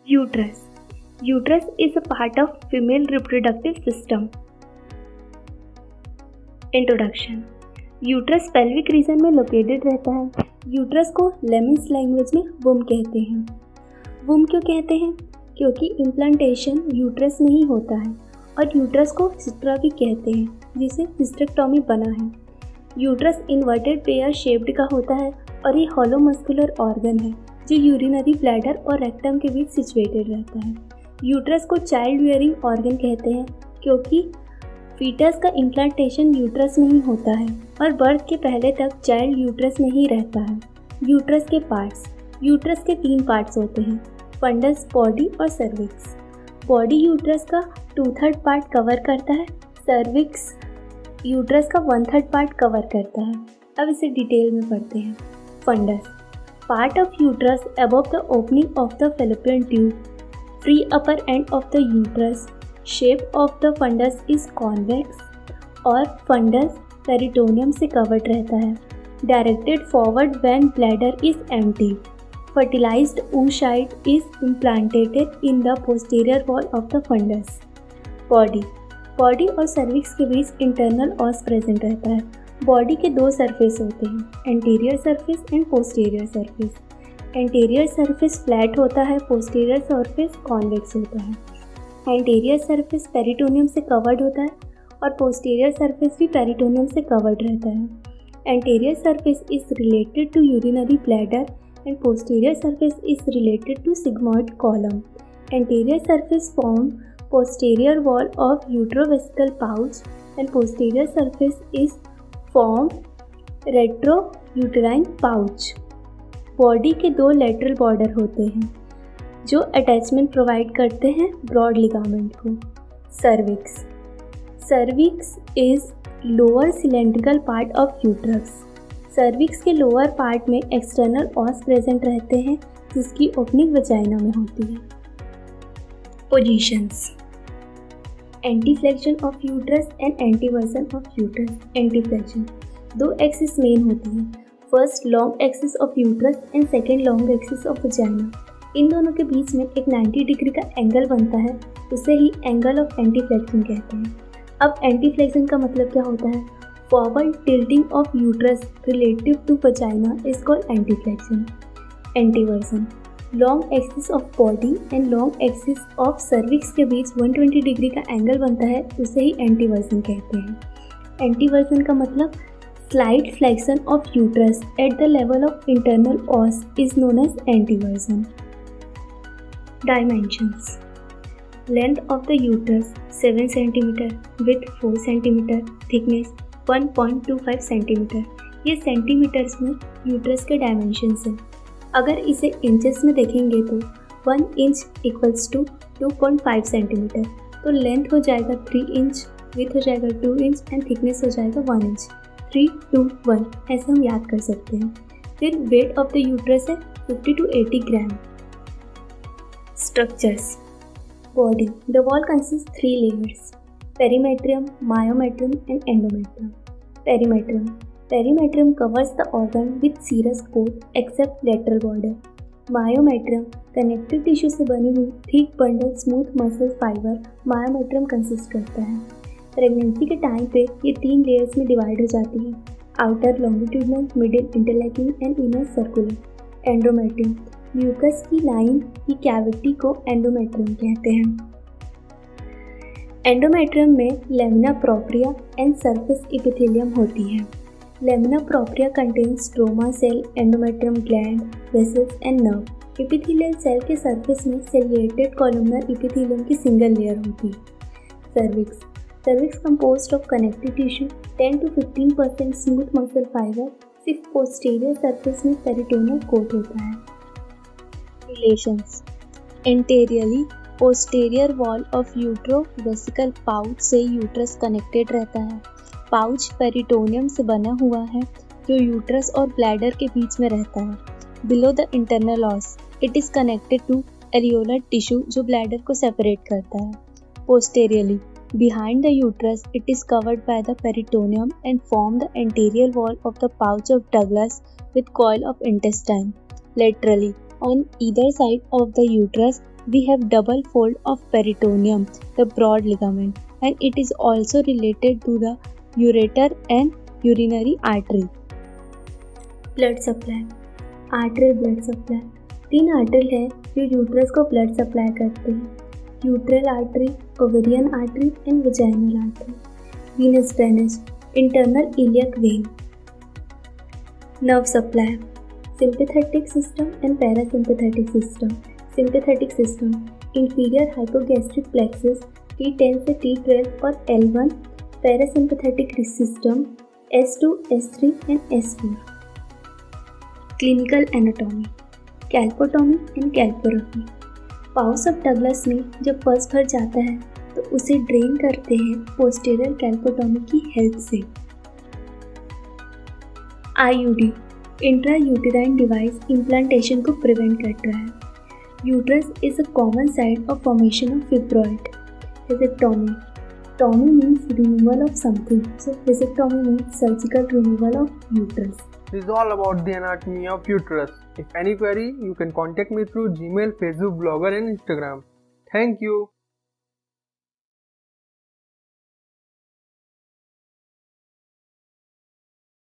Uterus. Uterus is a part of female reproductive system. Introduction. Uterus pelvic region में located रहता है। Uterus को lemons language में वुम कहते हैं। वुम क्यों कहते हैं? क्योंकि इम्प्लांटेशन यूट्रस में ही होता है और यूट्रस को हिस्ट्रा भी कहते हैं, जिसे हिस्टेक्टोमी बना है। यूट्रस इन्वर्टेड पेयर शेप्ड का होता है और ये हॉलो मस्कुलर ऑर्गन है जो यूरिनरी ब्लैडर और रेक्टम के बीच सिचुएटेड रहता है। यूट्रस को चाइल्ड बियरिंग ऑर्गन कहते हैं क्योंकि फीटस का इम्प्लांटेशन यूट्रस में ही होता है और बर्थ के पहले तक चाइल्ड यूट्रस में ही रहता है। यूट्रस के पार्ट्स। यूट्रस के 3 पार्ट्स होते हैं, फंडस, बॉडी और सर्विक्स। बॉडी यूट्रस का 2/3 पार्ट कवर करता है, सर्विक्स यूट्रस का 1/3 पार्ट कवर करता है। अब इसे डिटेल में पढ़ते हैं। Fundus, part of uterus above the opening of the fallopian tube, free upper end of the uterus. Shape of the fundus is convex और फंडस पेरिटोनियम से कवर्ड रहता है। Directed forward when bladder is empty. Fertilized oocyte is implanted in the posterior wall of the fundus. Body और cervix के बीच internal ऑस present रहता है। Body के 2 surface होते हैं, anterior surface and posterior surface. Anterior surface flat होता है, posterior surface convex होता है। एंटीरियर सरफेस पेरिटोनियम से कवर्ड होता है और पोस्टीरियर सरफेस भी पेरिटोनियम से कवर्ड रहता है। Anterior surface is related to urinary bladder and posterior surface is related to sigmoid column. Anterior surface form posterior wall of uterovesical pouch and posterior surface is form retrouterine pouch. Body के 2 lateral border होते हैं जो attachment provide करते हैं broad ligament को। Cervix is lower cylindrical part of uterus. Cervix के lower part में external os present रहते हैं जिसकी ओपनिंग वजाइना में होती है। Positions. Anteflexion of uterus and anteversion of uterus. Anteflexion 2 axis मेन होती है, first long axis of uterus and second long axis of vagina. इन दोनों के बीच में एक 90 डिग्री का एंगल बनता है, उसे ही एंगल ऑफ एंटीफ्लेक्शन कहते हैं। अब एंटीफ्लेक्शन का मतलब क्या होता है? Forward tilting of uterus relative to vagina is called antiflexion. Antiversion. Long axis of body and long axis of cervix के बीच 120 डिग्री का एंगल बनता है, उसे ही एंटीवर्सन कहते हैं। एंटीवर्सन का मतलब slight flexion of uterus at the level of internal os is known as antiversion. Dimensions. Length of the uterus 7 cm, width 4 cm, thickness 1.25 centimetre. ये सेंटीमीटर्स में यूट्रस के डायमेंशंस हैं। अगर इसे इंचेस में देखेंगे तो 1 इंच इक्वल्स टू 2.5 सेंटीमीटर, तो लेंथ हो जाएगा 3 इंच, विथ हो जाएगा 2 इंच एंड थिकनेस हो जाएगा 1 इंच। 3, 2, 1 ऐसे हम याद कर सकते हैं। फिर वेट ऑफ द यूट्रस है 50 to 80 gram. Structures. Body. The wall consist 3 layers, perimetrium, myometrium and endometrium. Perimetrium covers the organ with serous coat except lateral border. Myometrium connective tissue से बनी हुई thick bundle smooth muscle fiber myometrium consist करता है। Pregnancy के time पे ये 3 layers में divide हो जाती है, outer longitudinal, middle interlacing and inner circular. Endometrium mucus की लाइन की कैविटी को एंडोमेट्रियम कहते हैं। एंडोमेट्रियम में lamina propria and surface epithelium होती है। Lamina propria contains stroma cell, endometrium gland, vessels and nerve. Epithelial cell के सरफेस में सेलिएटेड कॉलमनर एपिथेलियम की सिंगल लेयर होती है। Cervix composed of connective tissue 10 to 15% smooth muscle fibre. सिर्फ posterior surface में peritoneal coat होता है। Relations. Anteriorly posterior wall of uterovesical pouch से यूट्रस कनेक्टेड रहता है। पाउच पेरिटोनियम से बना हुआ है जो यूट्रस और ब्लैडर के बीच में रहता है। Below the internal os it is connected to areolar tissue जो ब्लैडर को सेपरेट करता है। Posteriorly behind the uterus it is covered by the peritoneum and form the anterior wall of the pouch of Douglas with coil of intestine. Laterally on either side of the uterus we have double fold of peritoneum, the broad ligament, and it is also related to the ureter and urinary artery. Blood supply, artery blood supply. 3 artery है जो uterus को blood supply करते हैं: uterine artery, ovarian artery and vaginal artery. Venous drainage, internal iliac vein. Nerve supply, sympathetic system and parasympathetic system। sympathetic system, inferior hypogastric plexus T10 से T12 और L1। parasympathetic system S2, S3 and S4। clinical anatomy, colpotomy and colporrhaphy. Pouch of Douglas में जब पस भर जाता है तो उसे ड्रेन करते हैं पोस्टीरियर कैल्पोटोमी की हेल्प से। IUD, intra uterine device implantation को प्रिवेंट करता है। Uterus is a common site of formation of fibroid. Vasectomy, tomy means removal of something, so vasectomy means surgical removal of uterus. This is all about the anatomy of uterus. If any query, you can contact me through Gmail, Facebook, Blogger and Instagram. Thank you.